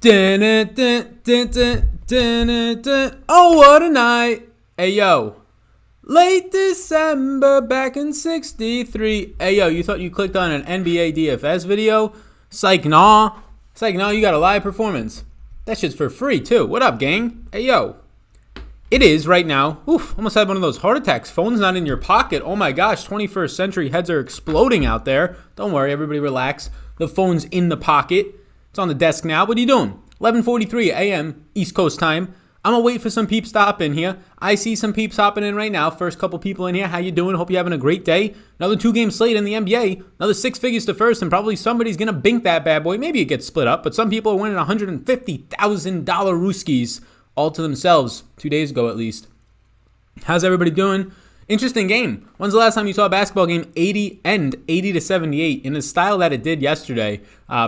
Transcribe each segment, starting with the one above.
Oh, what a night. Hey, yo. Late December back in 63. Hey, yo, you thought you clicked on an NBA DFS video? Psych, nah. You got a live performance. That shit's for free, too. What up, gang? Hey, yo. It is right now. Oof, almost had one of those heart attacks. Phone's not in your pocket. Oh, my gosh. 21st century heads are exploding out there. Don't worry. Everybody relax. The phone's in the pocket. It's on the desk now. What are you doing? 11:43 a.m. East Coast time. I'm going to wait for some peeps to hop in here. I see some peeps hopping in right now. First couple people in here. How you doing? Hope you're having a great day. Another 2-game slate in the NBA. Another 6 figures to first, and probably somebody's going to bink that bad boy. Maybe it gets split up, but some people are winning $150,000 rooskies all to themselves 2 days ago at least. How's everybody doing? Interesting game. When's the last time you saw a basketball game 80-78 in the style that it did yesterday?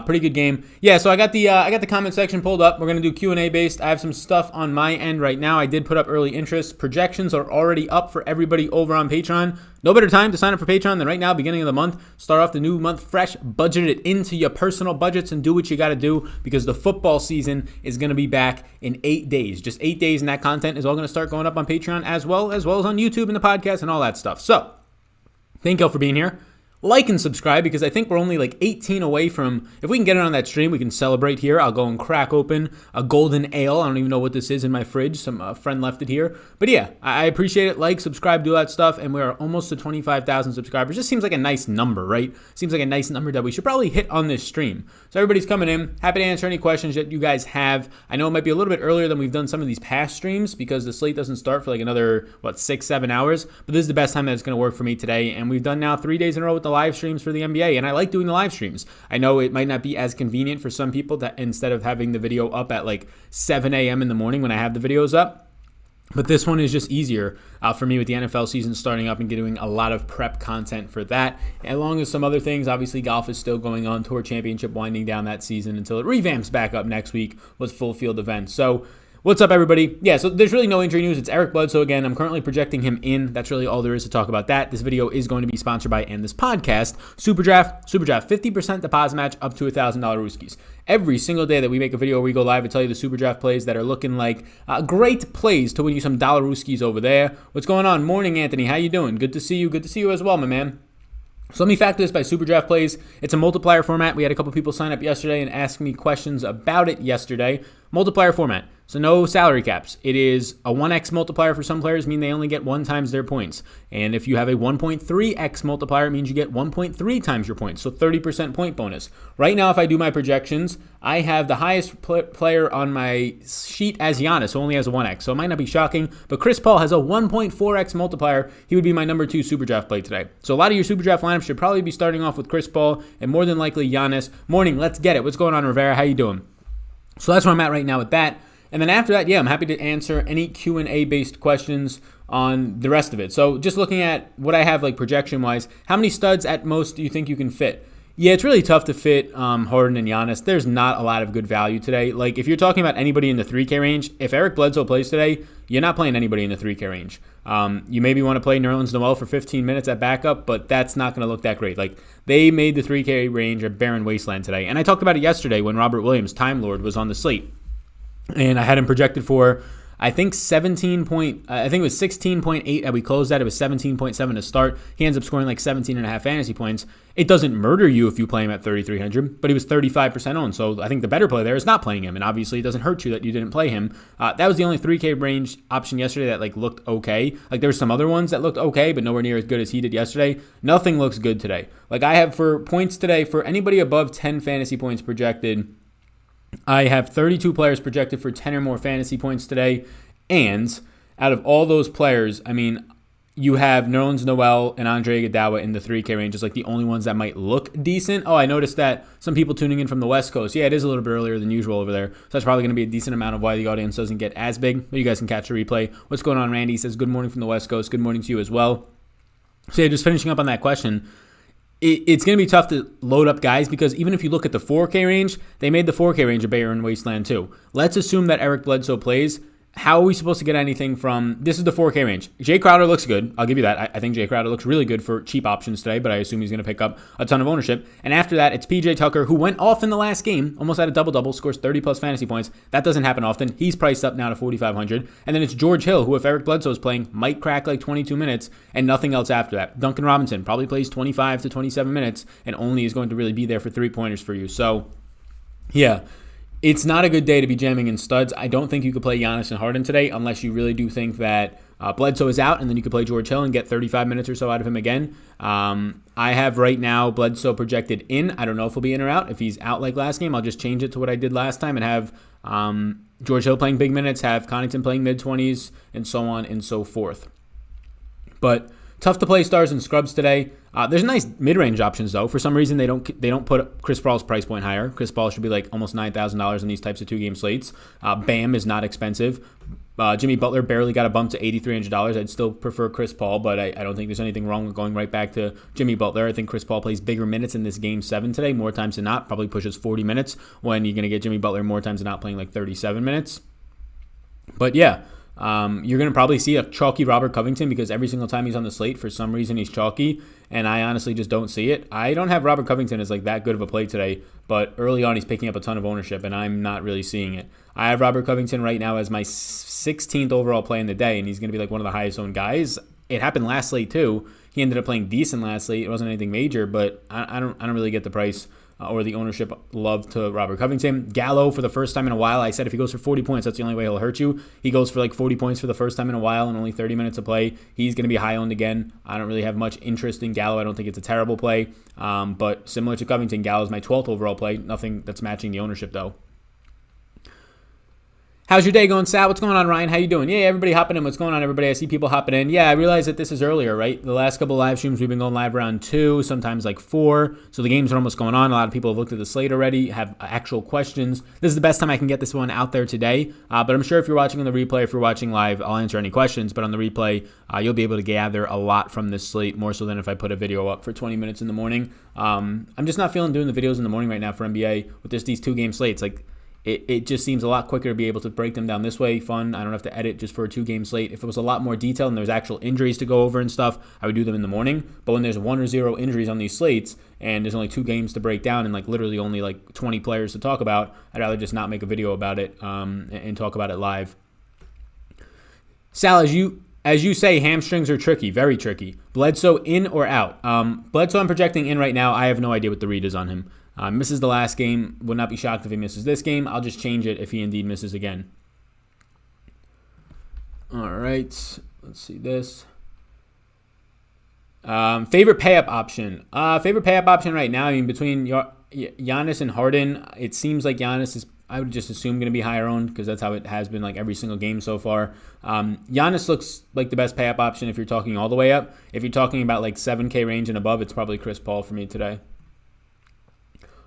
Pretty good game. Yeah, so I got the comment section pulled up. We're gonna do Q&A based. I have some stuff on my end right now. I did put up early interest. Projections are already up for everybody over on Patreon. No better time to sign up for Patreon than right now, beginning of the month. Start off the new month fresh, budget it into your personal budgets, and do what you got to do because the football season is going to be back in 8 days. Just 8 days, and that content is all going to start going up on Patreon as well as on YouTube and the podcast and all that stuff. So, thank y'all for being here. Like and subscribe because I think we're only like 18 away from, if we can get it on that stream, we can celebrate here. I'll go and crack open a golden ale. I don't even know what this is in my fridge. Some friend left it here. But yeah, I appreciate it. Like, subscribe, do that stuff. And we are almost to 25,000 subscribers. Just seems like a nice number, right? Seems like a nice number that we should probably hit on this stream. So everybody's coming in. Happy to answer any questions that you guys have. I know it might be a little bit earlier than we've done some of these past streams because the slate doesn't start for like another, 6-7 hours. But this is the best time that it's going to work for me today. And we've done now 3 days in a row with the live streams for the NBA. And I like doing the live streams. I know it might not be as convenient for some people that instead of having the video up at like 7 a.m. in the morning when I have the videos up. But this one is just easier for me with the NFL season starting up and getting a lot of prep content for that, along with some other things. Obviously, golf is still going on, Tour Championship winding down that season until it revamps back up next week with full field events. So what's up, everybody? Yeah, so there's really no injury news. It's Eric Bledsoe again. I'm currently projecting him in. That's really all there is to talk about that. This video is going to be sponsored by, and this podcast, Superdraft. Superdraft, 50% deposit match up to $1,000 rooskies. Every single day that we make a video where we go live, I tell you the Superdraft plays that are looking like great plays to win you some dollar rooskies over there. What's going on? Morning, Anthony. How you doing? Good to see you. Good to see you as well, my man. So let me factor this by Superdraft plays. It's a multiplier format. We had a couple people sign up yesterday and ask me questions about it yesterday. Multiplier format. So no salary caps. It is a 1x multiplier for some players, meaning they only get 1 times their points. And if you have a 1.3x multiplier, it means you get 1.3 times your points. So 30% point bonus. Right now, if I do my projections, I have the highest player on my sheet as Giannis, who only has a 1x. So it might not be shocking, but Chris Paul has a 1.4x multiplier. He would be my number 2 Superdraft play today. So a lot of your Superdraft lineups should probably be starting off with Chris Paul and more than likely Giannis. Morning, let's get it. What's going on, Rivera? How you doing? So that's where I'm at right now with that. And then after that, yeah, I'm happy to answer any Q&A based questions on the rest of it. So just looking at what I have like projection-wise, how many studs at most do you think you can fit? Yeah, it's really tough to fit Harden and Giannis. There's not a lot of good value today. Like if you're talking about anybody in the 3K range, if Eric Bledsoe plays today, you're not playing anybody in the 3K range. You maybe want to play Nerlens Noel for 15 minutes at backup, but that's not going to look that great. Like they made the 3K range a barren wasteland today. And I talked about it yesterday when Robert Williams, Time Lord, was on the slate. And I had him projected for, I think 16.8 that we closed at. It was 17.7 to start. He ends up scoring like 17.5 fantasy points. It doesn't murder you if you play him at 3,300, but he was 35% owned. So I think the better play there is not playing him. And obviously it doesn't hurt you that you didn't play him. That was the only 3K range option yesterday that like looked okay. Like there were some other ones that looked okay, but nowhere near as good as he did yesterday. Nothing looks good today. Like I have for points today, for anybody above 10 fantasy points projected, I have 32 players projected for 10 or more fantasy points today. And out of all those players, I mean, you have Nerlens Noel and Andre Iguodala in the 3K range as like the only ones that might look decent. Oh, I noticed that some people tuning in from the West Coast. Yeah, it is a little bit earlier than usual over there. So that's probably going to be a decent amount of why the audience doesn't get as big. But you guys can catch a replay. What's going on, Randy? He says, good morning from the West Coast. Good morning to you as well. So yeah, just finishing up on that question. It's going to be tough to load up guys because even if you look at the 4K range, they made the 4K range a barren wasteland too. Let's assume that Eric Bledsoe plays. how are we supposed to get anything from this? Is the 4K range. Jay Crowder looks good. I'll give you that. I think Jay Crowder looks really good for cheap options today, but I assume he's going to pick up a ton of ownership. And after that, it's PJ Tucker, who went off in the last game, almost had a double-double, scores 30-plus fantasy points. That doesn't happen often. He's priced up now to 4,500. And then it's George Hill, who, if Eric Bledsoe is playing, might crack like 22 minutes and nothing else after that. Duncan Robinson probably plays 25 to 27 minutes and only is going to really be there for 3-pointers for you. So, yeah. It's not a good day to be jamming in studs. I don't think you could play Giannis and Harden today unless you really do think that Bledsoe is out, and then you could play George Hill and get 35 minutes or so out of him again. I have right now Bledsoe projected in. I don't know if he'll be in or out. If he's out like last game, I'll just change it to what I did last time and have George Hill playing big minutes, have Connaughton playing mid-20s, and so on and so forth. But tough to play stars and scrubs today. There's nice mid-range options though. For some reason, they don't put Chris Paul's price point higher. Chris Paul should be like almost $9,000 in these types of 2-game slates. Bam is not expensive. Jimmy Butler barely got a bump to $8,300. I'd still prefer Chris Paul, but I don't think there's anything wrong with going right back to Jimmy Butler. I think Chris Paul plays bigger minutes in this Game 7 today, more times than not. Probably pushes 40 minutes when you're going to get Jimmy Butler more times than not playing like 37 minutes. But yeah. You're going to probably see a chalky Robert Covington because every single time he's on the slate, for some reason he's chalky, and I honestly just don't see it. I don't have Robert Covington as like that good of a play today, but early on he's picking up a ton of ownership, and I'm not really seeing it. I have Robert Covington right now as my 16th overall play in the day, and he's going to be like one of the highest owned guys. It happened last slate too. He ended up playing decent last slate. It wasn't anything major, but I don't really get the price or the ownership love to Robert Covington. Gallo, for the first time in a while, I said if he goes for 40 points, that's the only way he'll hurt you. He goes for like 40 points for the first time in a while and only 30 minutes of play. He's going to be high owned again. I don't really have much interest in Gallo. I don't think it's a terrible play. But similar to Covington, Gallo is my 12th overall play. Nothing that's matching the ownership though. How's your day going, Sal? What's going on, Ryan? How you doing? Yeah, everybody hopping in. What's going on, everybody? I see people hopping in. Yeah, I realize that this is earlier, right? The last couple live streams, we've been going live around 2, sometimes like 4. So the games are almost going on. A lot of people have looked at the slate already, have actual questions. This is the best time I can get this one out there today. But I'm sure if you're watching on the replay, if you're watching live, I'll answer any questions. But on the replay, you'll be able to gather a lot from this slate, more so than if I put a video up for 20 minutes in the morning. I'm just not feeling doing the videos in the morning right now for NBA with these 2-game slates. Like, It just seems a lot quicker to be able to break them down this way. Fun. I don't have to edit just for a 2-game slate. If it was a lot more detailed and there's actual injuries to go over and stuff, I would do them in the morning. But when there's 1 or 0 injuries on these slates and there's only 2 games to break down and like literally only like 20 players to talk about, I'd rather just not make a video about it and talk about it live. Sal, as you say, hamstrings are tricky, very tricky. Bledsoe in or out? Bledsoe I'm projecting in right now. I have no idea what the read is on him. Misses the last game. Would not be shocked if he misses this game. I'll just change it if he indeed misses again. All right. Let's see this. Favorite pay-up option. Favorite pay-up option right now, I mean, between Giannis and Harden, it seems like Giannis is, I would just assume, going to be higher owned because that's how it has been like every single game so far. Giannis looks like the best pay-up option if you're talking all the way up. If you're talking about like 7K range and above, it's probably Chris Paul for me today.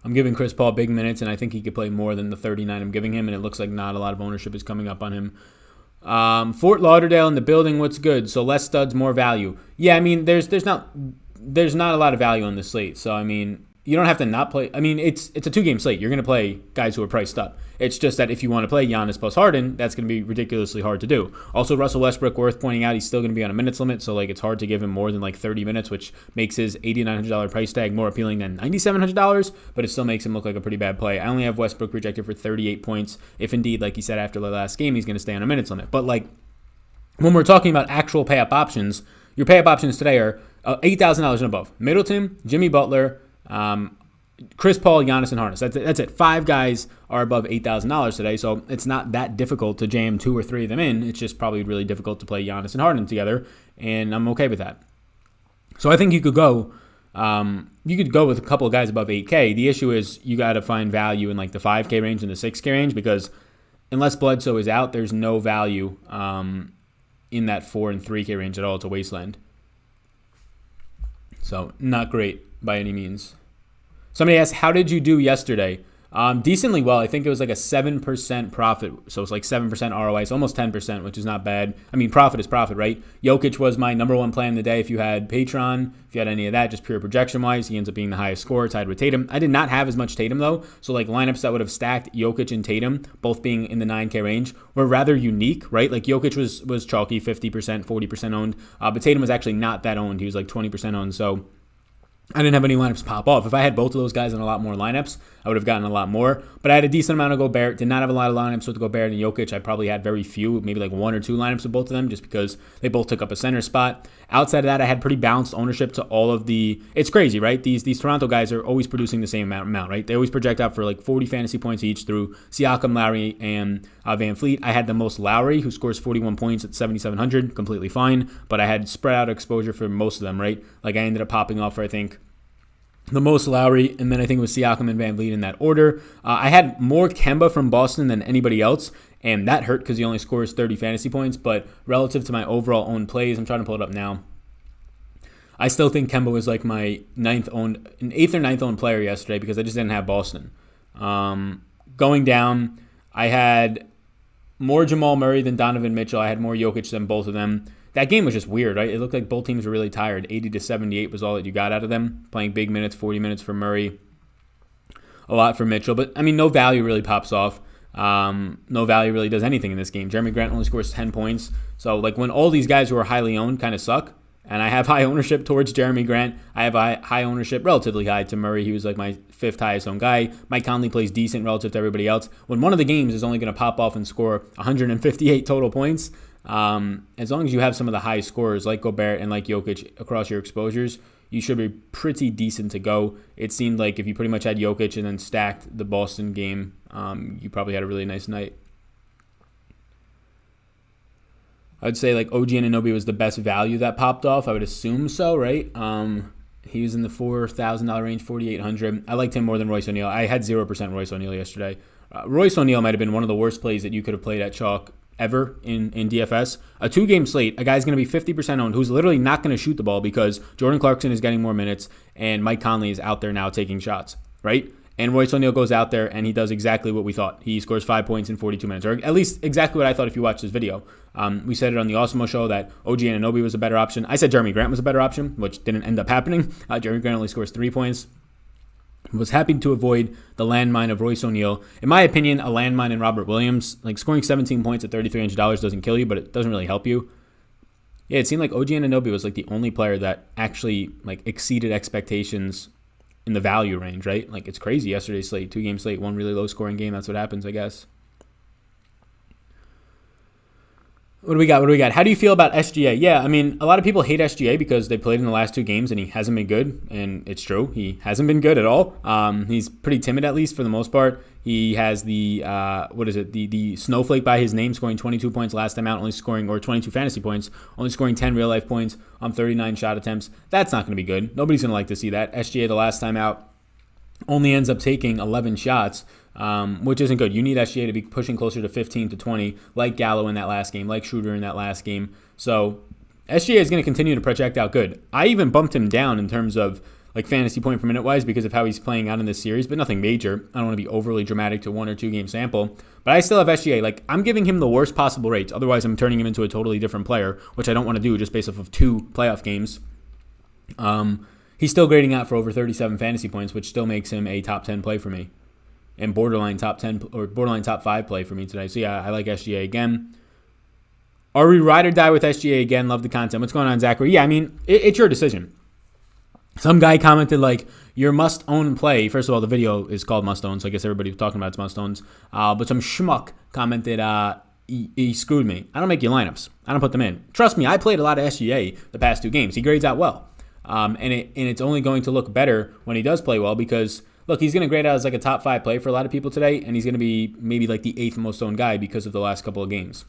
I'm giving Chris Paul big minutes, and I think he could play more than the 39 I'm giving him, and it looks like not a lot of ownership is coming up on him. Fort Lauderdale in the building, what's good? So less studs, more value. Yeah, I mean, there's not a lot of value on this slate, so I mean, you don't have to not play. I mean, it's a 2-game slate. You're going to play guys who are priced up. It's just that if you want to play Giannis plus Harden, that's going to be ridiculously hard to do. Also, Russell Westbrook, worth pointing out, he's still going to be on a minutes limit, so like it's hard to give him more than like 30 minutes, which makes his $8,900 price tag more appealing than $9,700, but it still makes him look like a pretty bad play. I only have Westbrook projected for 38 points, if indeed, like he said after the last game, he's going to stay on a minutes limit. But like when we're talking about actual pay-up options, your pay-up options today are $8,000 and above. Middleton, Jimmy Butler, Chris Paul, Giannis, and Harden. That's it. 5 guys are above $8,000 today, so it's not that difficult to jam 2 or 3 of them in. It's just probably really difficult to play Giannis and Harden together, and I'm okay with that. So I think you could go with a couple of guys above 8K. The issue is you got to find value in like the 5K range and the 6K range because unless Bledsoe is out, there's no value in that 4 and 3K range at all. It's a wasteland. So not great by any means. Somebody asked, how did you do yesterday? Decently well. I think it was like a 7% profit. So it's like 7% ROI. It's almost 10%, which is not bad. I mean, profit is profit, right? Jokic was my number one play in the day. If you had Patreon, if you had any of that, just pure projection-wise, he ends up being the highest scorer, tied with Tatum. I did not have as much Tatum, though. So like lineups that would have stacked Jokic and Tatum, both being in the 9K range, were rather unique, right? Like Jokic was chalky, 50%, 40% owned. But Tatum was actually not that owned. He was like 20% owned. So I didn't have any lineups pop off. If I had both of those guys in a lot more lineups, I would have gotten a lot more. But I had a decent amount of Gobert. Did not have a lot of lineups with Gobert and Jokic. I probably had very few, maybe like 1 or 2 lineups with both of them just because they both took up a center spot. Outside of that, I had pretty balanced ownership to all of the... It's crazy, right? These Toronto guys are always producing the same amount, right? They always project out for like 40 fantasy points each through Siakam, Lowry, and Van Fleet. I had the most Lowry, who scores 41 points at 7,700. Completely fine. But I had spread out exposure for most of them, right? Like I ended up popping off for, I think, the most Lowry, and then I think it was Siakam and Van Vliet in that order. I had more Kemba from Boston than anybody else, and that hurt because he only scores 30 fantasy points, but relative to my overall owned plays, I'm trying to pull it up now, I still think Kemba was like my 8th or 9th owned player yesterday because I just didn't have Boston. Going down, I had more Jamal Murray than Donovan Mitchell. I had more Jokic than both of them. That game was just weird, right? It looked like both teams were really tired. 80-78 was all that you got out of them. Playing big minutes, 40 minutes for Murray. A lot for Mitchell. But, I mean, no value really pops off. No value really does anything in this game. Jeremy Grant only scores 10 points. So, like, when all these guys who are highly owned kind of suck, and I have high ownership towards Jeremy Grant, I have high ownership, relatively high, to Murray. He was, like, my 5th highest owned guy. Mike Conley plays decent relative to everybody else. When one of the games is only going to pop off and score 158 total points, as long as you have some of the high scorers like Gobert and like Jokic across your exposures, you should be pretty decent to go. It seemed like if you pretty much had Jokic and then stacked the Boston game, you probably had a really nice night. I'd say like OG Anunoby was the best value that popped off. I would assume so, right? He was in the $4,000 range, $4,800. I liked him more than Royce O'Neal. I had 0% Royce O'Neal yesterday. Royce O'Neal might have been one of the worst plays that you could have played at chalk ever in DFS. A 2-game slate, a guy's going to be 50% owned who's literally not going to shoot the ball because Jordan Clarkson is getting more minutes and Mike Conley is out there now taking shots, right? And Royce O'Neal goes out there and he does exactly what we thought. He scores 5 points in 42 minutes, or at least exactly what I thought if you watched this video. We said it on the Awesemo show that OG Anunoby was a better option. I said Jeremy Grant was a better option, which didn't end up happening. Jeremy Grant only scores 3 points. Was happy to avoid the landmine of Royce O'Neal. In my opinion, a landmine in Robert Williams, like scoring 17 points at $3,300 doesn't kill you, but it doesn't really help you. Yeah, it seemed like OG Anunoby was like the only player that actually like exceeded expectations in the value range, right? Like it's crazy. Yesterday's slate, 2-game slate, one really low scoring game. That's what happens, I guess. What do we got? How do you feel about SGA? Yeah, I mean, a lot of people hate SGA because they played in the last 2 games and he hasn't been good. And it's true. He hasn't been good at all. He's pretty timid, at least for the most part. He has the, the snowflake by his name, scoring 22 points last time out, or 22 fantasy points, only scoring 10 real life points on 39 shot attempts. That's not going to be good. Nobody's going to like to see that. SGA, the last time out, only ends up taking 11 shots, which isn't good. You need SGA to be pushing closer to 15 to 20, like Gallo in that last game, like Schroeder in that last game. So SGA is going to continue to project out good. I even bumped him down in terms of like fantasy point per minute wise because of how he's playing out in this series, but nothing major. I don't want to be overly dramatic to 1 or 2 game sample, but I still have SGA. Like I'm giving him the worst possible rates. Otherwise, I'm turning him into a totally different player, which I don't want to do just based off of 2 playoff games. He's still grading out for over 37 fantasy points, which still makes him a top 10 play for me. And borderline top 10 or borderline top 5 play for me today. So yeah, I like SGA again. Are we ride or die with SGA again? Love the content. What's going on, Zachary? Yeah, I mean, it's your decision. Some guy commented like, your must-own play. First of all, the video is called must-own, so I guess everybody's talking about its must-owns. But some schmuck commented, he screwed me. I don't make you lineups. I don't put them in. Trust me, I played a lot of SGA the past 2 games. He grades out well. And it's only going to look better when he does play well because, look, he's going to grade out as like a top 5 play for a lot of people today, and he's going to be maybe like the 8th most owned guy because of the last couple of games.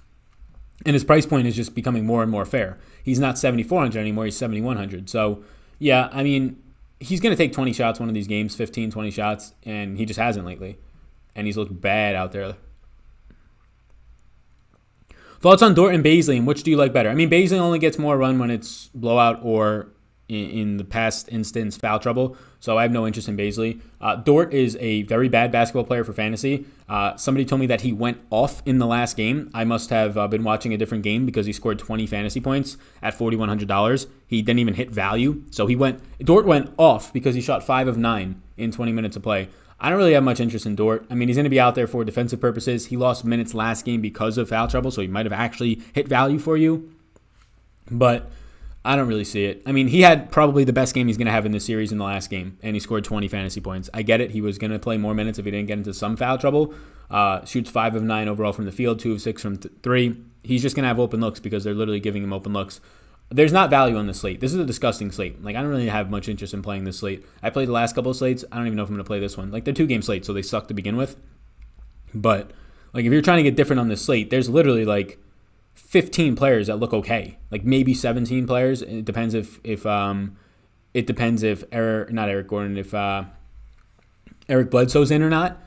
And his price point is just becoming more and more fair. He's not 7,400 anymore, he's 7,100. So, yeah, I mean, he's going to take 20 shots one of these games, 15, 20 shots, and he just hasn't lately. And he's looked bad out there. Thoughts on Dort and Bazley, and which do you like better? I mean, Bazley only gets more run when it's blowout or in the past instance foul trouble, so I have no interest in Baisley. Dort is a very bad basketball player for fantasy. Somebody told me that he went off in the last game. I must have been watching a different game because he scored 20 fantasy points at $4,100. He didn't even hit value, so Dort went off because he shot 5 of 9 in 20 minutes of play. I don't really have much interest in Dort. I mean, he's going to be out there for defensive purposes. He lost minutes last game because of foul trouble, so he might have actually hit value for you, but I don't really see it. I mean, he had probably the best game he's going to have in this series in the last game, and he scored 20 fantasy points. I get it. He was going to play more minutes if he didn't get into some foul trouble. Shoots 5 of 9 overall from the field, 2 of 6 from 3. He's just going to have open looks because they're literally giving him open looks. There's not value on this slate. This is a disgusting slate. Like, I don't really have much interest in playing this slate. I played the last couple of slates. I don't even know if I'm going to play this one. Like, they're 2-game slates, so they suck to begin with. But, like, if you're trying to get different on this slate, there's literally, like, 15 players that look okay, like maybe 17 players. It depends if Eric Gordon, if Eric Bledsoe's in or not.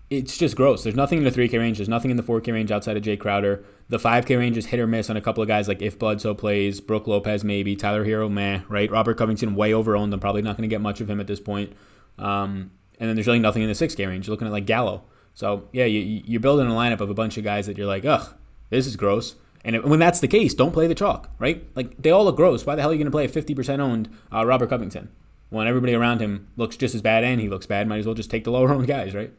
It's just gross. There's nothing in the 3K range. There's nothing in the 4K range outside of Jay Crowder. The 5K range is hit or miss on a couple of guys like if Bledsoe plays, Brook Lopez maybe, Tyler Hero meh, right? Robert Covington way overowned. I'm probably not going to get much of him at this point. And then there's really nothing in the 6K range. You're looking at like Gallo. So yeah, you're building a lineup of a bunch of guys that you're like, ugh, this is gross. And when that's the case, don't play the chalk, right? Like, they all look gross. Why the hell are you going to play a 50% owned Robert Covington when everybody around him looks just as bad and he looks bad? Might as well just take the lower owned guys, right?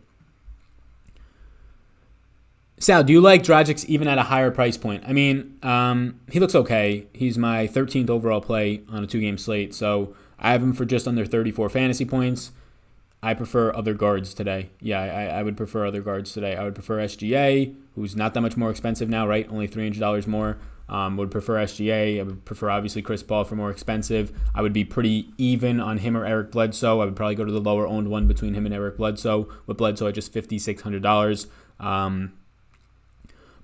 Sal, do you like Dragic even at a higher price point? I mean, he looks okay. He's my 13th overall play on a 2-game slate, so I have him for just under 34 fantasy points. I prefer other guards today. Yeah, I would prefer other guards today. I would prefer SGA, who's not that much more expensive now, right? Only $300 more. Would prefer SGA. I would prefer, obviously, Chris Paul for more expensive. I would be pretty even on him or Eric Bledsoe. I would probably go to the lower-owned one between him and Eric Bledsoe, with Bledsoe at just $5,600.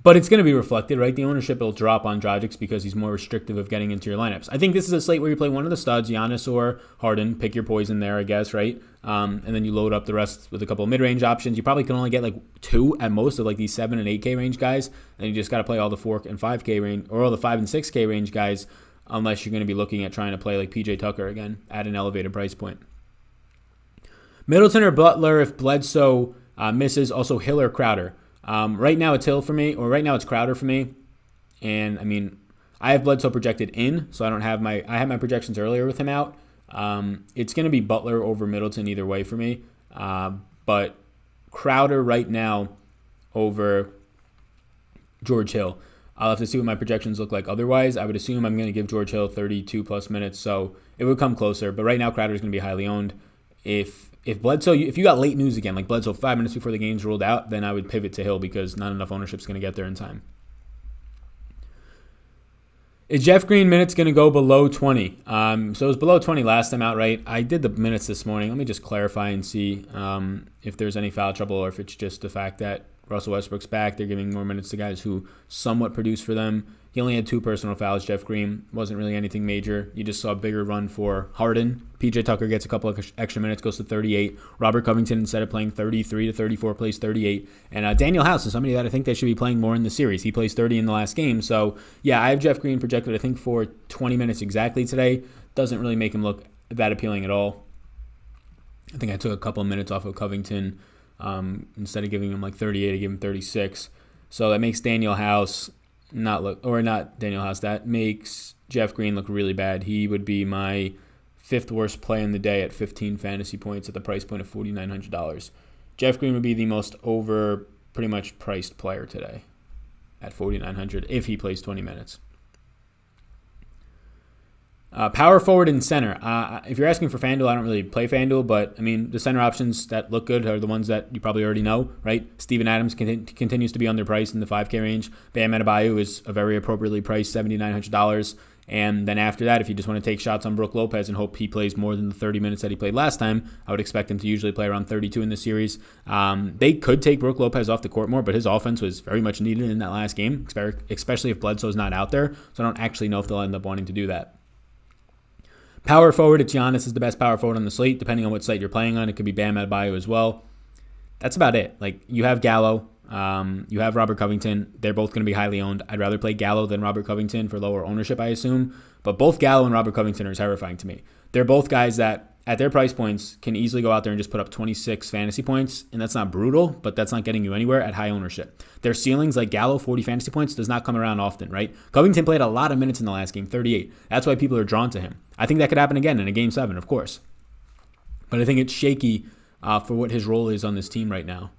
But it's going to be reflected, right? The ownership will drop on Dragic because he's more restrictive of getting into your lineups. I think this is a slate where you play one of the studs, Giannis or Harden. Pick your poison there, I guess, right? And then you load up the rest with a couple of mid-range options. You probably can only get like 2 at most of like these 7 and 8K range guys. And you just got to play all the 4 and 5K range, or all the 5 and 6K range guys, unless you're going to be looking at trying to play like PJ Tucker again at an elevated price point. Middleton or Butler if Bledsoe misses. Also Hill or Crowder. Right now it's Hill for me, or right now it's Crowder for me. And I mean, I have Bledsoe projected in, so I had my projections earlier with him out. It's going to be Butler over Middleton either way for me. But Crowder right now over George Hill. I'll have to see what my projections look like otherwise. I would assume I'm going to give George Hill 32 plus minutes, so it would come closer. But right now Crowder is going to be highly owned. If Bledsoe, if you got late news again, like Bledsoe 5 minutes before the game's ruled out, then I would pivot to Hill because not enough ownership is going to get there in time. Is Jeff Green minutes going to go below 20? So it was below 20 last time out, right? I did the minutes this morning. Let me just clarify and see if there's any foul trouble or if it's just the fact that Russell Westbrook's back. They're giving more minutes to guys who somewhat produce for them. He only had 2 personal fouls. Jeff Green wasn't really anything major. You just saw a bigger run for Harden. PJ Tucker gets a couple of extra minutes, goes to 38. Robert Covington, instead of playing 33 to 34, plays 38. And Daniel House is somebody that I think they should be playing more in the series. He plays 30 in the last game. So, yeah, I have Jeff Green projected, I think, for 20 minutes exactly today. Doesn't really make him look that appealing at all. I think I took a couple of minutes off of Covington. Instead of giving him like 38, I give him 36. So that makes Daniel House that makes Jeff Green look really bad. He would be my 5th worst play in the day at 15 fantasy points at the price point of $4,900. Jeff Green would be the most pretty much priced player today at $4,900 if he plays 20 minutes. Power forward and center. If you're asking for FanDuel, I don't really play FanDuel, but I mean, the center options that look good are the ones that you probably already know, right? Steven Adams continues to be underpriced in the 5K range. Bam Adebayo is a very appropriately priced $7,900. And then after that, if you just want to take shots on Brook Lopez and hope he plays more than the 30 minutes that he played last time, I would expect him to usually play around 32 in the series. They could take Brook Lopez off the court more, but his offense was very much needed in that last game, especially if Bledsoe's not out there. So I don't actually know if they'll end up wanting to do that. Power forward, it's Giannis is the best power forward on the slate. Depending on what site you're playing on, it could be Bam Adebayo as well. That's about it. Like, you have Gallo. You have Robert Covington. They're both going to be highly owned. I'd rather play Gallo than Robert Covington for lower ownership, I assume. But both Gallo and Robert Covington are terrifying to me. They're both guys that, at their price points, can easily go out there and just put up 26 fantasy points. And that's not brutal, but that's not getting you anywhere at high ownership. Their ceilings, like Gallo, 40 fantasy points, does not come around often, right? Covington played a lot of minutes in the last game, 38. That's why people are drawn to him. I think that could happen again in a Game 7, of course. But I think it's shaky for what his role is on this team right now.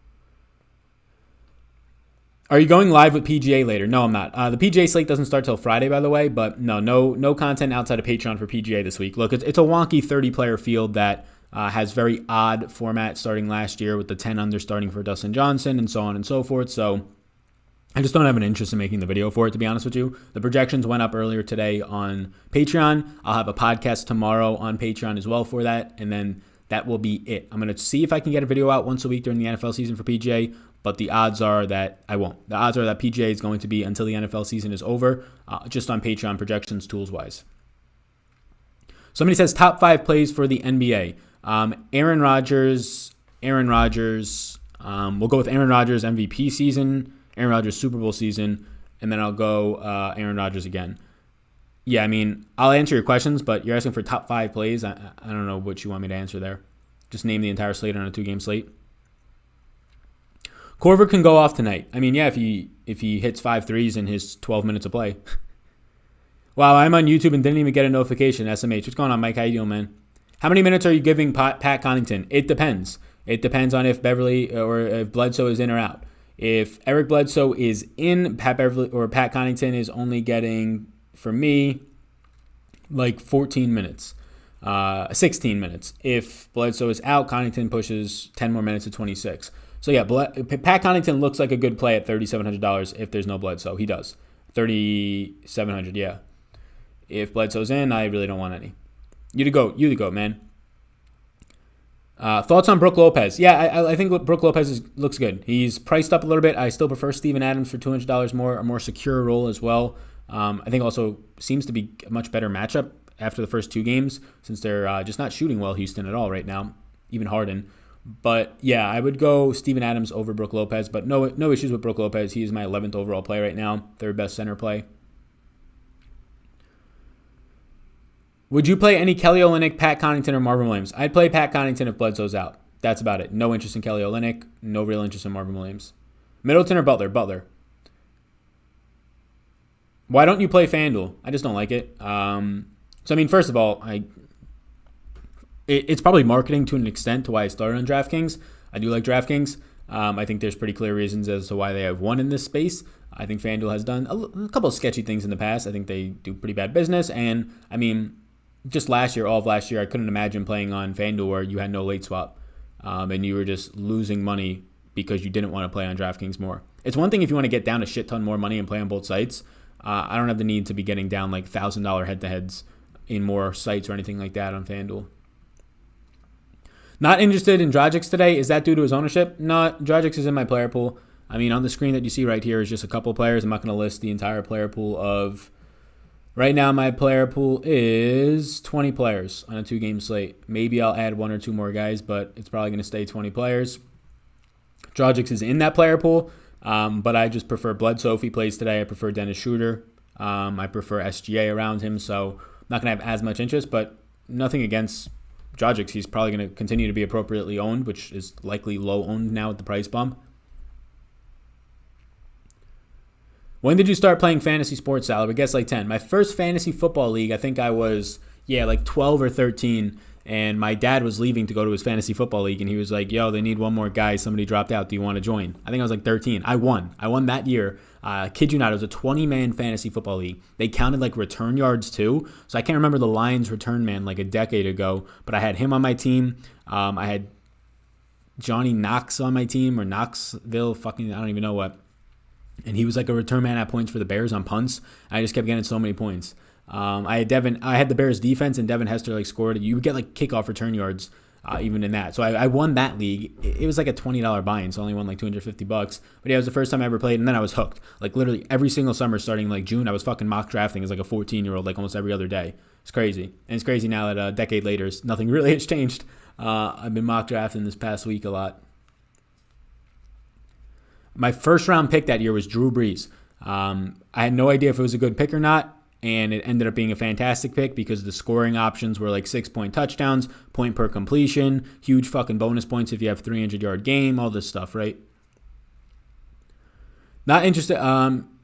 Are you going live with PGA later? No, I'm not. The PGA slate doesn't start till Friday, by the way, but no content outside of Patreon for PGA this week. Look, it's a wonky 30-player field that has very odd format starting last year with the 10 under starting for Dustin Johnson and so on and so forth. So I just don't have an interest in making the video for it, to be honest with you. The projections went up earlier today on Patreon. I'll have a podcast tomorrow on Patreon as well for that, and then that will be it. I'm going to see if I can get a video out once a week during the NFL season for PGA, but the odds are that I won't. The odds are that PGA is going to be until the NFL season is over, just on Patreon projections tools-wise. Somebody says top 5 plays for the NBA. Aaron Rodgers. We'll go with Aaron Rodgers MVP season, Aaron Rodgers Super Bowl season, and then I'll go Aaron Rodgers again. Yeah, I mean, I'll answer your questions, but you're asking for top 5 plays. I don't know what you want me to answer there. Just name the entire slate on a 2-game slate. Corver can go off tonight. I mean, yeah, if he hits 5 threes in his 12 minutes of play. Wow, I'm on YouTube and didn't even get a notification. SMH, what's going on, Mike? How you doing, man? How many minutes are you giving Pat Connaughton? It depends. It depends on if Beverly or if Bledsoe is in or out. If Eric Bledsoe is in, Pat Connaughton is only getting, for me, like 14 minutes. 16 minutes. If Bledsoe is out, Connaughton pushes 10 more minutes to 26. So yeah, Pat Connaughton looks like a good play at $3,700 if there's no Bledsoe. He does. $3,700, yeah. If Bledsoe's in, I really don't want any. You the goat, man. Thoughts on Brook Lopez? Yeah, I think Brook Lopez looks good. He's priced up a little bit. I still prefer Steven Adams for $200 more, a more secure role as well. I think also seems to be a much better matchup after the first 2 games since they're just not shooting well, Houston, at all right now, even Harden. But yeah, I would go Steven Adams over Brook Lopez, but no issues with Brook Lopez. He is my 11th overall play right now, 3rd best center play. Would you play any Kelly Olynyk, Pat Connaughton, or Marvin Williams? I'd play Pat Connaughton if Bledsoe's out. That's about it. No interest in Kelly Olynyk. No real interest in Marvin Williams. Middleton or Butler? Butler. Why don't you play FanDuel? I just don't like it. So, I mean, first of all, it's probably marketing to an extent to why I started on DraftKings. I do like DraftKings. I think there's pretty clear reasons as to why they have won in this space. I think FanDuel has done a couple of sketchy things in the past. I think they do pretty bad business. And, I mean, just all of last year, I couldn't imagine playing on FanDuel where you had no late swap and you were just losing money because you didn't want to play on DraftKings more. It's one thing if you want to get down a shit ton more money and play on both sites. I don't have the need to be getting down like $1,000 head-to-heads in more sites or anything like that on FanDuel. Not interested in Dragic today. Is that due to his ownership? No, Dragic is in my player pool. I mean, on the screen that you see right here is just a couple players. I'm not going to list the entire player pool of... Right now, my player pool is 20 players on a 2-game slate. Maybe I'll add 1 or 2 more guys, but it's probably going to stay 20 players. Dragic is in that player pool, but I just prefer Bledsoe if he plays today. I prefer Dennis Schroeder. I prefer SGA around him, so I'm not going to have as much interest, but nothing against Dragic. He's probably going to continue to be appropriately owned, which is likely low owned now with the price bump. When did you start playing fantasy sports, Sal? I guess like 10. My first fantasy football league, I think I was, like 12 or 13, and my dad was leaving to go to his fantasy football league, and he was like, yo, they need one more guy. Somebody dropped out. Do you want to join? I think I was like 13. I won that year. Kid you not, it was a 20-man fantasy football league. They counted like return yards too. So I can't remember the Lions return man like a decade ago, but I had him on my team. I had Johnny Knox on my team, or Knoxville, I don't even know what. And he was like a return man at points for the Bears on punts. I just kept getting so many points. I had the Bears defense, and Devin Hester like scored. You would get like kickoff return yards even in that. So I won that league. It was like a $20 buy-in, so I only won like $250. But yeah, it was the first time I ever played, and then I was hooked. Like literally every single summer starting like June, I was fucking mock drafting as like a 14-year-old like almost every other day. It's crazy. And it's crazy now that a decade later, nothing really has changed. I've been mock drafting this past week a lot. My first round pick that year was Drew Brees. I had no idea if it was a good pick or not. And it ended up being a fantastic pick because the scoring options were like 6-point touchdowns, point per completion, huge fucking bonus points if you have 300-yard game, all this stuff, right? Not interested.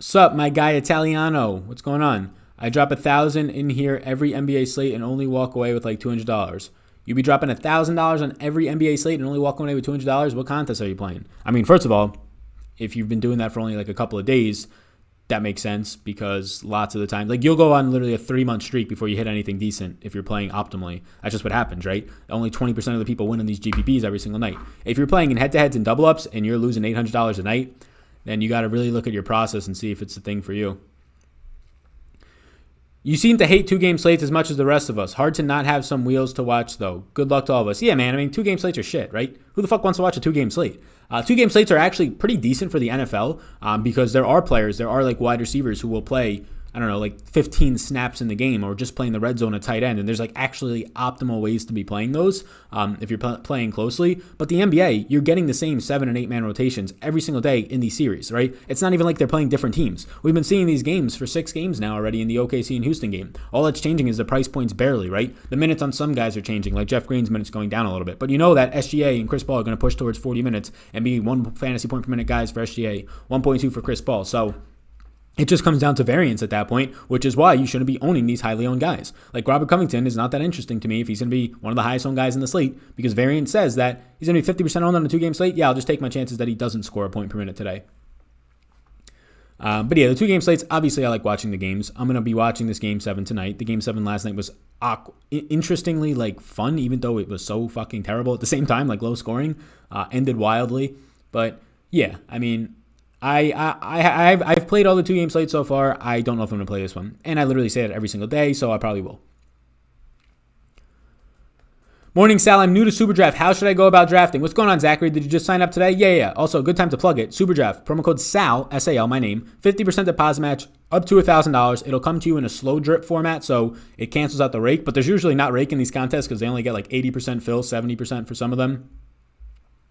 Sup, my guy Italiano. What's going on? I drop $1,000 in here every NBA slate and only walk away with like $200. You be dropping $1,000 on every NBA slate and only walking away with $200? What contest are you playing? I mean, first of all, if you've been doing that for only like a couple of days, that makes sense because lots of the time, like you'll go on literally a 3-month streak before you hit anything decent if you're playing optimally. That's just what happens, right? Only 20% of the people win in these GPPs every single night. If you're playing in head-to-heads and double-ups and you're losing $800 a night, then you got to really look at your process and see if it's the thing for you. You seem to hate 2-game slates as much as the rest of us. Hard to not have some wheels to watch, though. Good luck to all of us. Yeah, man. I mean, 2-game slates are shit, right? Who the fuck wants to watch a 2-game slate? 2-game slates are actually pretty decent for the NFL because there are like wide receivers who will play, I don't know, like 15 snaps in the game or just playing the red zone at tight end. And there's like actually optimal ways to be playing those if you're playing closely. But the NBA, you're getting the same 7- and 8-man rotations every single day in these series, right? It's not even like they're playing different teams. We've been seeing these games for 6 games now already in the OKC and Houston game. All that's changing is the price points barely, right? The minutes on some guys are changing, like Jeff Green's minutes going down a little bit. But you know that SGA and Chris Paul are going to push towards 40 minutes and be 1 fantasy point per minute guys for SGA, 1.2 for Chris Paul. So it just comes down to variance at that point, which is why you shouldn't be owning these highly owned guys. Like Robert Covington is not that interesting to me if he's going to be one of the highest owned guys in the slate because variance says that he's going to be 50% owned on a 2-game slate. Yeah, I'll just take my chances that he doesn't score a point per minute today. But yeah, the 2-game slates, obviously I like watching the games. I'm going to be watching this Game 7 tonight. The Game 7 last night was interestingly like fun, even though it was so fucking terrible at the same time, like low scoring, ended wildly. But yeah, I mean, I've played all the 2-game slates so far. I don't know if I'm going to play this one. And I literally say it every single day, so I probably will. Morning, Sal. I'm new to Superdraft. How should I go about drafting? What's going on, Zachary? Did you just sign up today? Yeah. Also, good time to plug it. Superdraft. Promo code SAL, S-A-L, my name. 50% deposit match up to $1,000. It'll come to you in a slow drip format, so it cancels out the rake. But there's usually not rake in these contests because they only get like 80% fill, 70% for some of them.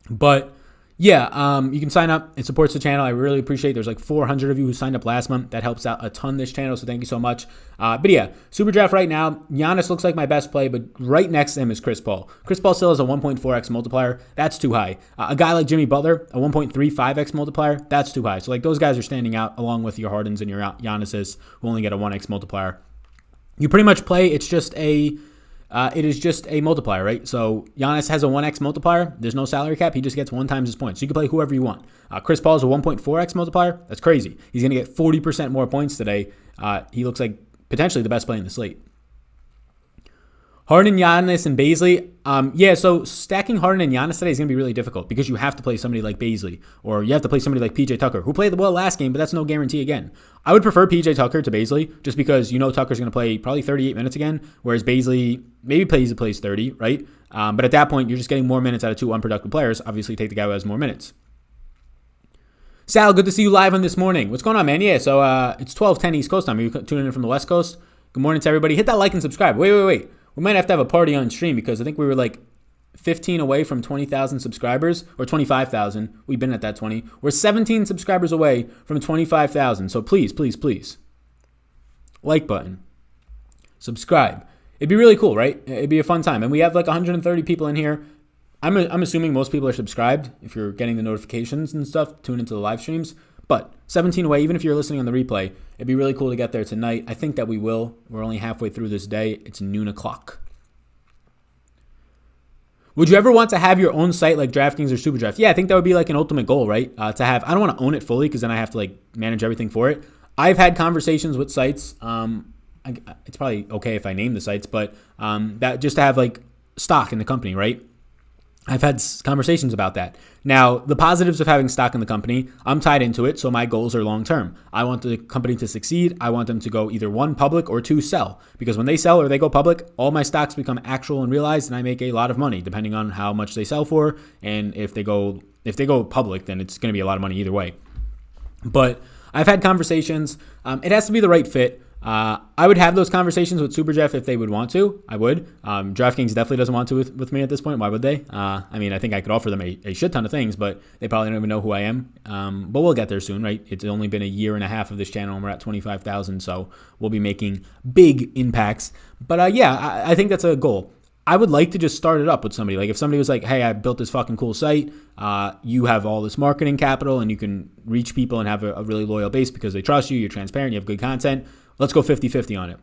But yeah, you can sign up. It supports the channel. I really appreciate it. There's like 400 of you who signed up last month. That helps out a ton this channel, so thank you so much. But yeah, Superdraft right now, Giannis looks like my best play, but right next to him is Chris Paul. Chris Paul still has a 1.4x multiplier. That's too high. A guy like Jimmy Butler, a 1.35x multiplier. That's too high. So like those guys are standing out along with your Hardens and your Giannis's who only get a 1x multiplier. You pretty much play. It is just a multiplier, right? So Giannis has a 1x multiplier. There's no salary cap. He just gets 1 times his points. So you can play whoever you want. Chris Paul is a 1.4x multiplier. That's crazy. He's going to get 40% more points today. He looks like potentially the best play in the slate. Harden, Giannis, and Bazley. So stacking Harden and Giannis today is going to be really difficult because you have to play somebody like Bazley or you have to play somebody like PJ Tucker, who played well last game, but that's no guarantee again. I would prefer PJ Tucker to Bazley just because you know Tucker's going to play probably 38 minutes again, whereas Bazley maybe plays 30, right? But at that point, you're just getting more minutes out of 2 unproductive players. Obviously, take the guy who has more minutes. Sal, good to see you live on this morning. What's going on, man? Yeah, so it's 12:10 East Coast time. Are you tuning in from the West Coast? Good morning to everybody. Hit that like and subscribe. Wait. We might have to have a party on stream because I think we were like 15 away from 20,000 subscribers or 25,000. We've been at that 20. We're 17 subscribers away from 25,000. So please. Like button. Subscribe. It'd be really cool, right? It'd be a fun time. And we have like 130 people in here. I'm assuming most people are subscribed. If you're getting the notifications and stuff, tune into the live streams. But 17 away, even if you're listening on the replay, it'd be really cool to get there tonight. I think that we will. We're only halfway through this day. It's noon o'clock. Would you ever want to have your own site like DraftKings or Superdraft? Yeah, I think that would be like an ultimate goal, right? To have. I don't want to own it fully because then I have to like manage everything for it. I've had conversations with sites. It's probably okay if I name the sites, but that just to have like stock in the company, right? I've had conversations about that. Now, the positives of having stock in the company, I'm tied into it, so my goals are long-term. I want the company to succeed. I want them to go either 1, public, or 2, sell. Because when they sell or they go public, all my stocks become actual and realized, and I make a lot of money, depending on how much they sell for. And if they go public, then it's going to be a lot of money either way. But I've had conversations. It has to be the right fit. I would have those conversations with Super Jeff if they would want to. I would. DraftKings definitely doesn't want to with me at this point. Why would they? I mean, I think I could offer them a shit ton of things, but they probably don't even know who I am. But we'll get there soon, right? It's only been a year and a half of this channel, and we're at 25,000, so we'll be making big impacts. But yeah, I think that's a goal. I would like to just start it up with somebody. Like if somebody was like, hey, I built this fucking cool site. You have all this marketing capital and you can reach people and have a really loyal base because they trust you. You're transparent. You have good content. Let's go 50-50 on it.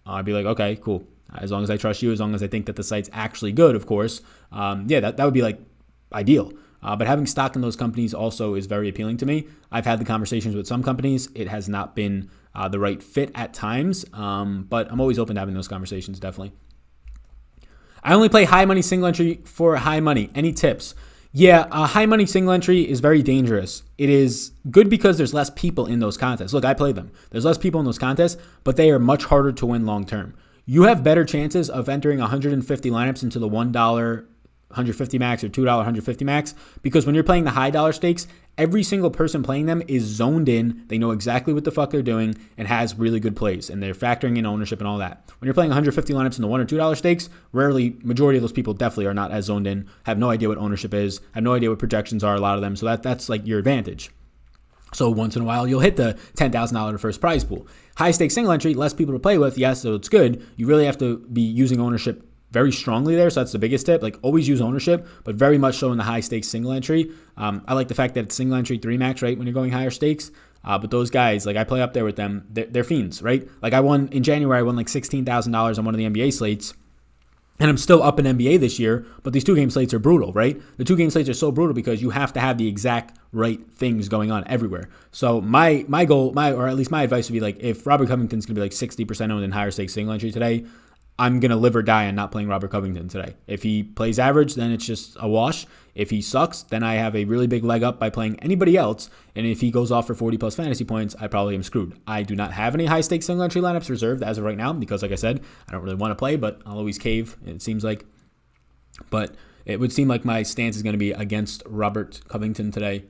I'd be like, okay, cool. As long as I trust you, as long as I think that the site's actually good, of course. Yeah, that would be like ideal. But having stock in those companies also is very appealing to me. I've had the conversations with some companies. It has not been the right fit at times. But I'm always open to having those conversations, definitely. I only play high money single entry for high money. Any tips? Yeah, high money single entry is very dangerous. It is good because there's less people in those contests. Look, I play them. There's less people in those contests, but they are much harder to win long term. You have better chances of entering 150 lineups into the $1 150 max or $2 150 max because when you're playing the high dollar stakes, every single person playing them is zoned in. They know exactly what the fuck they're doing and has really good plays, and they're factoring in ownership and all that. When you're playing 150 lineups in the $1 or $2 stakes, majority of those people definitely are not as zoned in, have no idea what ownership is, have no idea what projections are, a lot of them. So that's like your advantage. So once in a while, you'll hit the $10,000 first prize pool. High stakes single entry, less people to play with. Yes, so it's good. You really have to be using ownership very strongly there. So that's the biggest tip. Like always use ownership, but very much so in the high stakes single entry. I like the fact that it's single entry 3 max, right? When you're going higher stakes. But those guys, like I play up there with them, they're fiends, right? Like in January, I won like $16,000 on one of the NBA slates. And I'm still up in NBA this year, but these 2-game slates are brutal, right? The 2-game slates are so brutal because you have to have the exact right things going on everywhere. So my goal, or at least my advice would be like, if Robert Covington's going to be like 60% owned in higher stakes single entry today, I'm going to live or die on not playing Robert Covington today. If he plays average, then it's just a wash. If he sucks, then I have a really big leg up by playing anybody else. And if he goes off for 40 plus fantasy points, I probably am screwed. I do not have any high stakes single entry lineups reserved as of right now because, like I said, I don't really want to play, but I'll always cave, it seems like. But it would seem like my stance is going to be against Robert Covington today.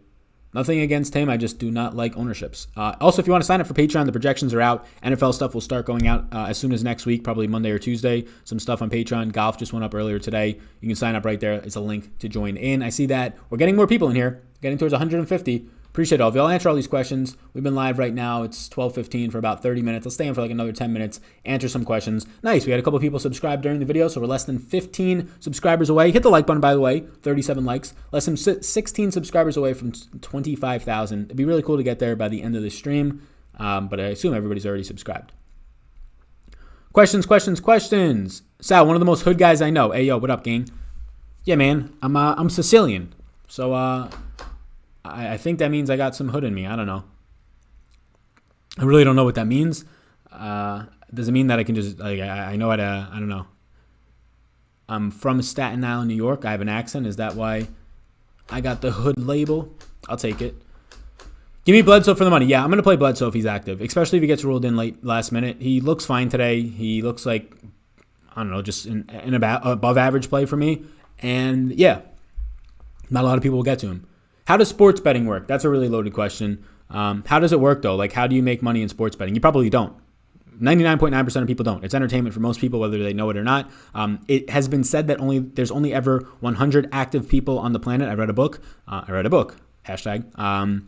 Nothing against him. I just do not like ownerships. Also, if you want to sign up for Patreon, the projections are out. NFL stuff will start going out as soon as next week, probably Monday or Tuesday. Some stuff on Patreon. Golf just went up earlier today. You can sign up right there. It's a link to join in. I see that we're getting more people in here, getting towards 150. Appreciate all of you. I'll answer all these questions. We've been live right now. It's 12:15 for about 30 minutes. I'll stay in for like another 10 minutes, answer some questions. Nice. We had a couple people subscribe during the video, so we're less than 15 subscribers away. Hit the like button, by the way. 37 likes. Less than 16 subscribers away from 25,000. It'd be really cool to get there by the end of the stream, but I assume everybody's already subscribed. Questions. Sal, one of the most hood guys I know. Hey, yo, what up, gang? Yeah, man. I'm Sicilian, so I think that means I got some hood in me. I don't know. I really don't know what that means. Does it mean that I can just, like, I know how to, I don't know. I'm from Staten Island, New York. I have an accent. Is that why I got the hood label? I'll take it. Give me Bledsoe for the money. Yeah, I'm going to play Bledsoe if he's active, especially if he gets ruled in last minute. He looks fine today. He looks like, I don't know, just an above average play for me. And yeah, not a lot of people will get to him. How does sports betting work? That's a really loaded question. How does it work, though? Like, how do you make money in sports betting? You probably don't. 99.9% of people don't. It's entertainment for most people, whether they know it or not. It has been said that there's only ever 100 active people on the planet. I read a book. Hashtag.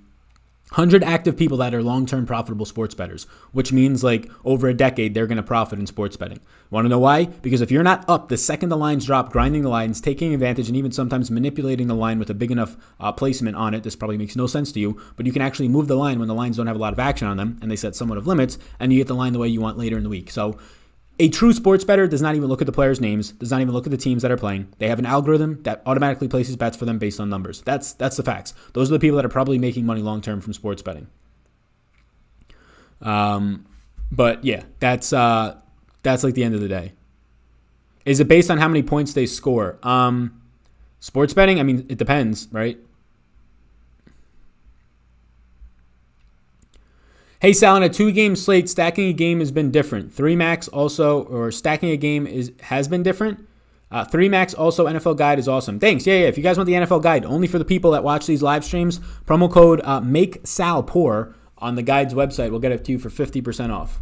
100 active people that are long-term profitable sports bettors, which means like over a decade, they're going to profit in sports betting. Want to know why? Because if you're not up the second the lines drop, grinding the lines, taking advantage, and even sometimes manipulating the line with a big enough placement on it, this probably makes no sense to you, but you can actually move the line when the lines don't have a lot of action on them, and they set somewhat of limits, and you get the line the way you want later in the week. So a true sports bettor does not even look at the players' names, does not even look at the teams that are playing. They have an algorithm that automatically places bets for them based on numbers. That's the facts. Those are the people that are probably making money long-term from sports betting. But yeah, that's like the end of the day. Is it based on how many points they score? Sports betting, I mean, it depends, right? Hey, Sal, in a 2-game slate, stacking a game has been different. 3 max also, or stacking a game has been different. 3 max also, NFL guide is awesome. Thanks. Yeah. If you guys want the NFL guide, only for the people that watch these live streams, promo code MakeSalPoor on the guide's website. We'll get it to you for 50% off.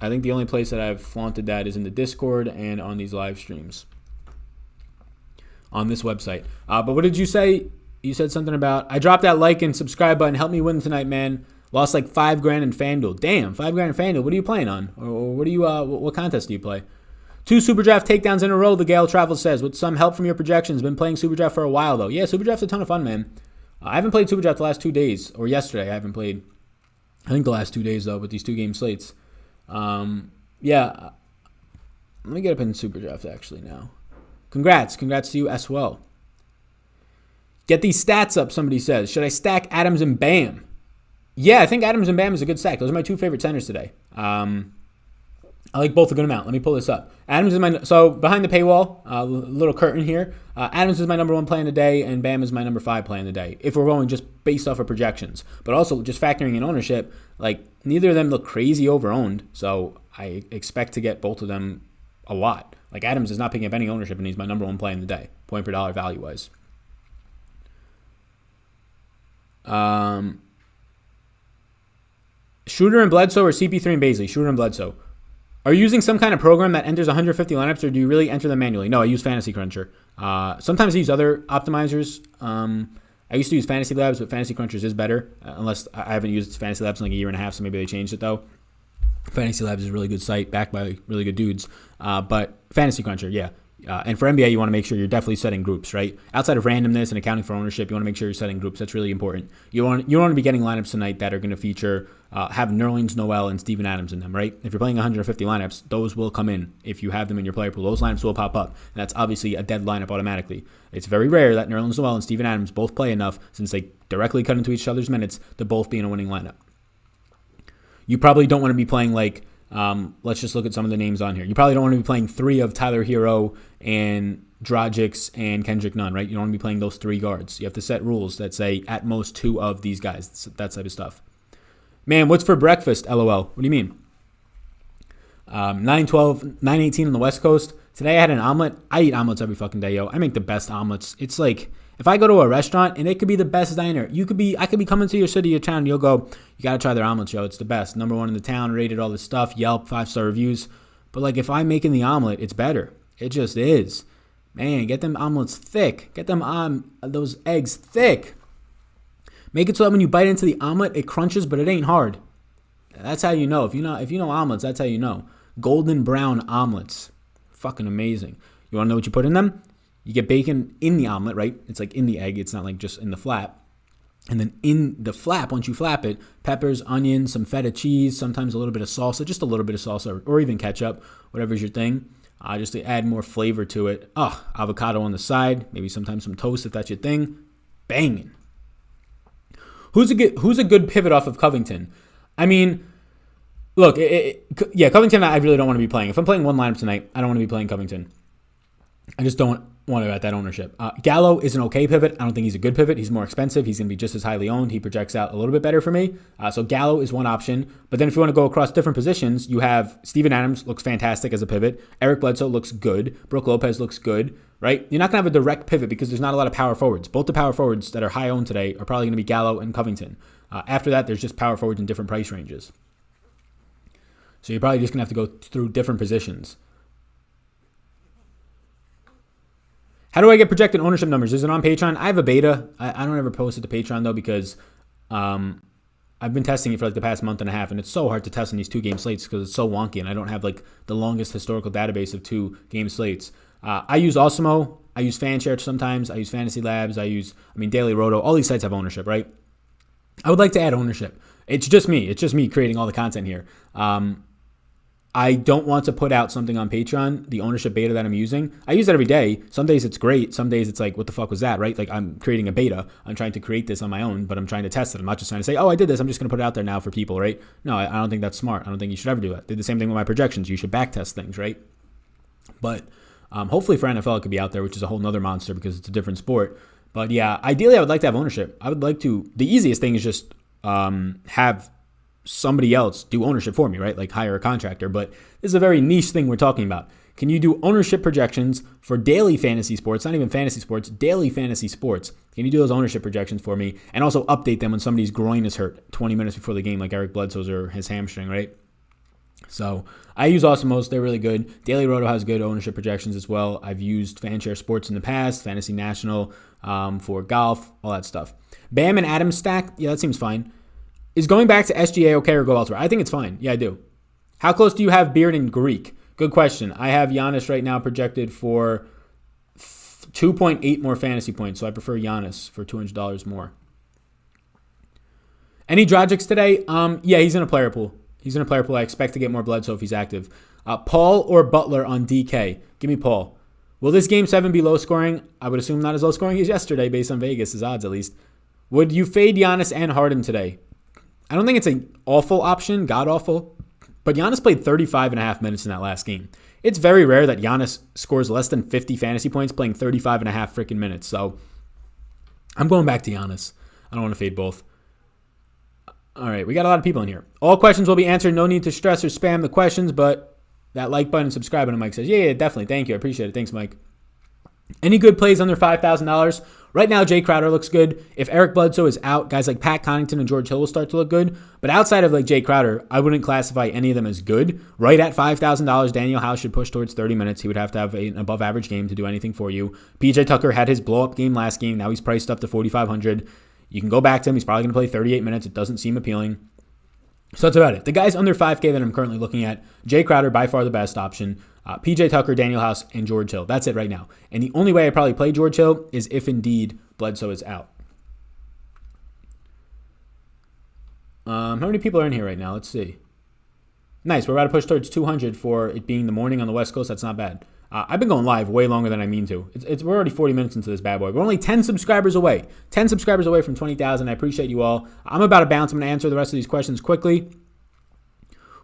I think the only place that I've flaunted that is in the Discord and on these live streams on this website. But what did you say? You said something about, I dropped that like and subscribe button. Help me win tonight, man. Lost like $5,000 in FanDuel. Damn, $5,000 in FanDuel. What are you playing on? Or what do you? What contest do you play? 2 Superdraft takedowns in a row, the Gale Travel says. With some help from your projections. Been playing Superdraft for a while, though. Yeah, Superdraft's a ton of fun, man. I haven't played Superdraft the last 2 days. Or yesterday, I haven't played. I think the last 2 days, though, with these 2-game slates. Yeah. Let me get up in Superdraft, actually, now. Congrats to you as well. Get these stats up, somebody says. Should I stack Adams and Bam? Yeah, I think Adams and Bam is a good stack. Those are my 2 favorite centers today. I like both a good amount. Let me pull this up. Adams is so behind the paywall, little curtain here. Adams is my number 1 play in the day, and Bam is my number 5 play in the day. If we're going just based off of projections, but also just factoring in ownership, like neither of them look crazy over-owned, so I expect to get both of them a lot. Like Adams is not picking up any ownership, and he's my number 1 play in the day, point per dollar value-wise. Schroeder and Bledsoe or CP3 and Baisley? Schroeder and Bledsoe. Are you using some kind of program that enters 150 lineups, or do you really enter them manually? No, I use Fantasy Cruncher. Sometimes I use other optimizers. I used to use Fantasy Labs, but Fantasy Crunchers is better, unless I haven't used Fantasy Labs in like a year and a half, so maybe they changed it, though. Fantasy Labs is a really good site, backed by really good dudes. But Fantasy Cruncher, yeah. And for NBA, you want to make sure you're definitely setting groups, right? Outside of randomness and accounting for ownership, you want to make sure you're setting groups. That's really important. You want to be getting lineups tonight that are going to feature, have Nerlens Noel and Steven Adams in them, right? If you're playing 150 lineups, those will come in. If you have them in your player pool, those lineups will pop up. And that's obviously a dead lineup automatically. It's very rare that Nerlens Noel and Steven Adams both play enough, since they directly cut into each other's minutes, to both be in a winning lineup. You probably don't want to be playing like, let's just look at some of the names on here. You probably don't want to be playing 3 of Tyler Hero and Dragic and Kendrick Nunn, right? You don't want to be playing those 3 guards. You have to set rules that say at most 2 of these guys, that type of stuff. Man, what's for breakfast, LOL? What do you mean? 9:12, 9:18 on the West Coast. Today I had an omelet. I eat omelets every fucking day, yo. I make the best omelets. It's like, if I go to a restaurant and it could be the best diner, I could be coming to your city or town and you'll go, you got to try their omelets, yo. It's the best. Number 1 in the town, rated all this stuff, Yelp, 5-star reviews. But like if I'm making the omelet, it's better. It just is. Man, get them omelets thick. Get them those eggs thick. Make it so that when you bite into the omelet, it crunches, but it ain't hard. That's how you know. If you know omelets, that's how you know. Golden brown omelets. Fucking amazing. You want to know what you put in them? You get bacon in the omelet, right? It's like in the egg. It's not like just in the flap. And then in the flap, once you flap it, peppers, onions, some feta cheese, sometimes a little bit of salsa, just a little bit of salsa, or even ketchup, whatever's your thing, just to add more flavor to it. Avocado on the side, maybe sometimes some toast if that's your thing. Banging. Who's a good pivot off of Covington? I mean, look, Covington I really don't want to be playing. If I'm playing one lineup tonight, I don't want to be playing Covington. I just don't want to at that ownership. Gallo is an okay pivot. I don't think he's a good pivot. He's more expensive. He's going to be just as highly owned. He projects out a little bit better for me. So Gallo is one option. But then if you want to go across different positions, you have Steven Adams looks fantastic as a pivot. Eric Bledsoe looks good. Brook Lopez looks good, right? You're not going to have a direct pivot because there's not a lot of power forwards. Both the power forwards that are high owned today are probably going to be Gallo and Covington. After that, there's just power forwards in different price ranges. So you're probably just going to have to go through different positions. How do I get projected ownership numbers? Is it on Patreon? I have a beta. I don't ever post it to Patreon, though, because I've been testing it for like the past month and a half, and it's so hard to test in these 2-game slates because it's so wonky, and I don't have like the longest historical database of 2-game slates. I use Osmo. I use Fanshare sometimes. I use Fantasy Labs. Daily Roto. All these sites have ownership, right? I would like to add ownership. It's just me. It's just me creating all the content here. I don't want to put out something on Patreon, the ownership beta that I'm using. I use it every day. Some days it's great. Some days it's like, what the fuck was that, right? Like I'm creating a beta. I'm trying to create this on my own, but I'm trying to test it. I'm not just trying to say, oh, I did this. I'm just going to put it out there now for people, right? No, I don't think that's smart. I don't think you should ever do that. Did the same thing with my projections. You should back test things, right? But hopefully for NFL, it could be out there, which is a whole nother monster because it's a different sport. But yeah, ideally I would like to have ownership. I would like to, the easiest thing is just have somebody else do ownership for me, right? Like hire a contractor. But this is a very niche thing we're talking about. Can you do ownership projections for daily fantasy sports, not even fantasy sports, daily fantasy sports? Can you do those ownership projections for me and also update them when somebody's groin is hurt 20 minutes before the game, like Eric Bledsoe's or his hamstring, right? So I use Osmos. They're really good. Daily Roto has good ownership projections as well. I've used Fanshare Sports in the past, Fantasy National for golf, all that stuff. Bam and Adams stack. Yeah, that seems fine. Is going back to SGA okay or go elsewhere? I think it's fine. Yeah, I do. How close do you have Beard and Greek? Good question. I have Giannis right now projected for 2.8 more fantasy points, so I prefer Giannis for $200 more. Any Dragics today? Yeah, he's in a player pool. I expect to get more Bledsoe if he's active. Paul or Butler on DK? Give me Paul. Will this game 7 be low scoring? I would assume not as low scoring as yesterday based on Vegas' odds at least. Would you fade Giannis and Harden today? I don't think it's an awful option, god awful, but Giannis played 35.5 minutes in that last game. It's very rare that Giannis scores less than 50 fantasy points playing 35.5 freaking minutes. So I'm going back to Giannis. I don't want to fade both. All right, we got a lot of people in here. All questions will be answered. No need to stress or spam the questions, but that like button and subscribe button, Mike says. Yeah, definitely. Thank you. I appreciate it. Thanks, Mike. Any good plays under $5,000? Right now, Jay Crowder looks good. If Eric Bledsoe is out, guys like Pat Connaughton and George Hill will start to look good. But outside of like Jay Crowder, I wouldn't classify any of them as good. Right at $5,000, Daniel House should push towards 30 minutes. He would have to have an above average game to do anything for you. PJ Tucker had his blow up game last game. Now he's priced up to 4,500. You can go back to him. He's probably going to play 38 minutes. It doesn't seem appealing. So that's about it. The guys under 5K that I'm currently looking at, Jay Crowder, by far the best option. PJ Tucker, Daniel House, and George Hill. That's it right now. And the only way I probably play George Hill is if indeed Bledsoe is out. How many people are in here right now? Let's see. Nice. We're about to push towards 200 for it being the morning on the West Coast. That's not bad. I've been going live way longer than I mean to. We're already 40 minutes into this bad boy. We're only 10 subscribers away. 10 subscribers away from 20,000. I appreciate you all. I'm about to bounce. I'm going to answer the rest of these questions quickly.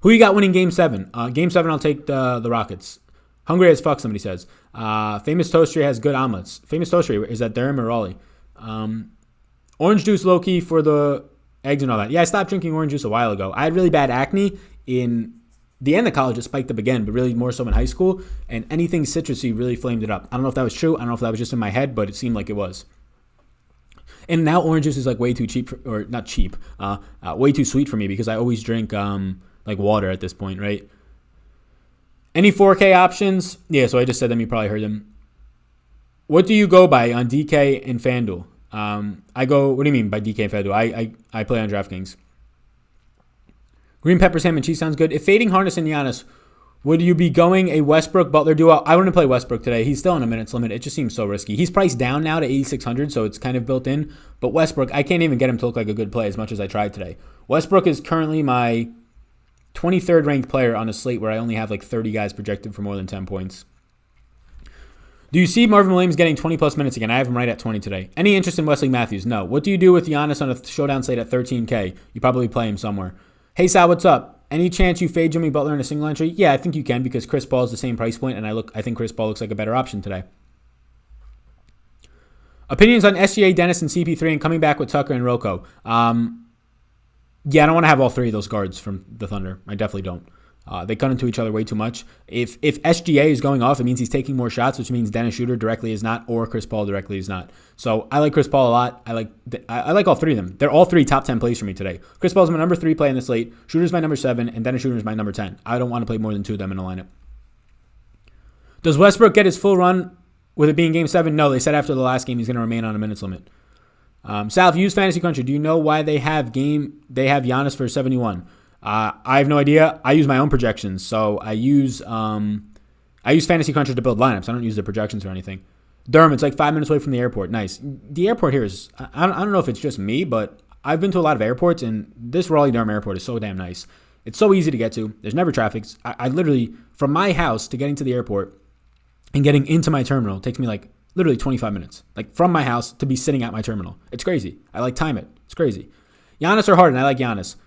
Who you got winning Game 7? Game 7, I'll take the Rockets. Hungry as fuck, somebody says. Famous Toastery has good omelets. Famous Toastery, is that Durham or Raleigh? Orange juice low-key for the eggs and all that. Yeah, I stopped drinking orange juice a while ago. I had really bad acne in the end of college. It spiked up again, but really more so in high school. And anything citrusy really flamed it up. I don't know if that was true. I don't know if that was just in my head, but it seemed like it was. And now orange juice is like way too cheap, or not cheap, way too sweet for me because I always drink like water at this point, right? Any 4K options? Yeah, so I just said them. You probably heard them. What do you go by on DK and FanDuel? I go, what do you mean by DK and FanDuel? I play on DraftKings. Green pepper, salmon, cheese sounds good. If fading Harness and Giannis, would you be going a Westbrook-Butler duo? I wouldn't play Westbrook today. He's still on a minutes limit. It just seems so risky. He's priced down now to 8,600, so it's kind of built in. But Westbrook, I can't even get him to look like a good play as much as I tried today. Westbrook is currently my 23rd ranked player on a slate where I only have like 30 guys projected for more than 10 points. Do you see Marvin Williams getting 20-plus minutes again? I have him right at 20 today. Any interest in Wesley Matthews? No. What do you do with Giannis on a showdown slate at 13K? You probably play him somewhere. Hey, Sal, what's up? Any chance you fade Jimmy Butler in a single entry? Yeah, I think you can because Chris Paul is the same price point, and I think Chris Paul looks like a better option today. Opinions on SGA, Dennis, and CP3 and coming back with Tucker and Rocco. Yeah, I don't want to have all three of those guards from the Thunder. I definitely don't. They cut into each other way too much. If SGA is going off, it means he's taking more shots, which means Dennis Schroeder directly is not, or Chris Paul directly is not. So I like Chris Paul a lot. I like all three of them. They're all three top 10 plays for me today. Chris Paul's my number 3 play in the slate. Schroeder's my number 7, and Dennis Schroeder's my number 10. I don't want to play more than 2 of them in a lineup. Does Westbrook get his full run with it being Game 7? No, they said after the last game he's going to remain on a minutes limit. Sal, if you use Fantasy Country, do you know why they have Giannis for 71? I have no idea. I use my own projections, so I use Fantasy Cruncher to build lineups. I don't use the projections or anything. Durham, it's like 5 minutes away from the airport. Nice. The airport here is, I don't know if it's just me, but I've been to a lot of airports, and this Raleigh-Durham airport is so damn nice. It's so easy to get to. There's never traffic. I literally, from my house to getting to the airport and getting into my terminal, takes me like literally 25 minutes. Like from my house to be sitting at my terminal. It's crazy. I like time it. It's crazy. Giannis or Harden? I like Giannis.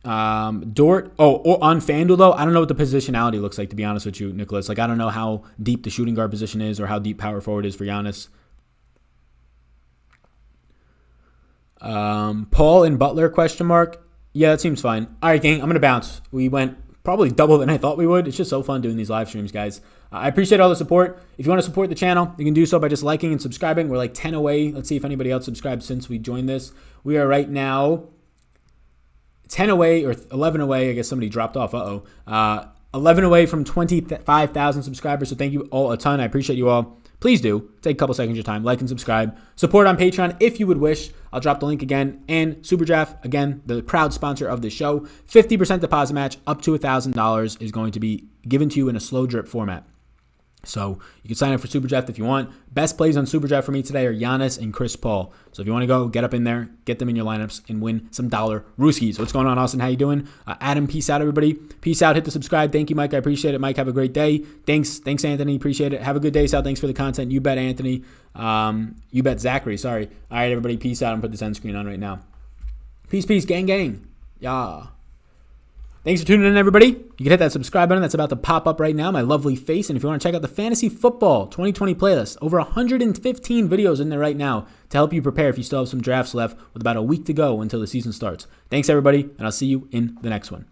Dort. Or on FanDuel though, I don't know what the positionality looks like, to be honest with you, Nicholas. Like I don't know how deep the shooting guard position is or how deep power forward is for Giannis. Paul and Butler ? Yeah, that seems fine. All right, gang, I'm gonna bounce. We went probably double than I thought we would. It's just so fun doing these live streams, guys. I appreciate all the support. If you want to support the channel, you can do so by just liking and subscribing. We're like 10 away. Let's see if anybody else subscribed since we joined this. We are right now 10 away or 11 away. I guess somebody dropped off. 11 away from 25,000 subscribers. So thank you all a ton. I appreciate you all. Please do take a couple seconds of your time, like and subscribe. Support on Patreon if you would wish. I'll drop the link again. And SuperDraft, again, the proud sponsor of the show. 50% deposit match up to $1,000 is going to be given to you in a slow drip format. So you can sign up for SuperDraft if you want. Best plays on SuperDraft for me today are Giannis and Chris Paul. So if you want to go, get up in there, get them in your lineups, and win some dollar rooskies. What's going on, Austin? How you doing? Adam, peace out, everybody. Peace out. Hit the subscribe. Thank you, Mike. I appreciate it. Mike, have a great day. Thanks, Anthony. Appreciate it. Have a good day, Sal. Thanks for the content. You bet, Anthony. You bet, Zachary. Sorry. All right, everybody. Peace out. I'm put this end screen on right now. Peace, gang. Yeah. Thanks for tuning in, everybody. You can hit that subscribe button that's about to pop up right now, my lovely face. And if you want to check out the Fantasy Football 2020 playlist, over 115 videos in there right now to help you prepare if you still have some drafts left with about a week to go until the season starts. Thanks, everybody, and I'll see you in the next one.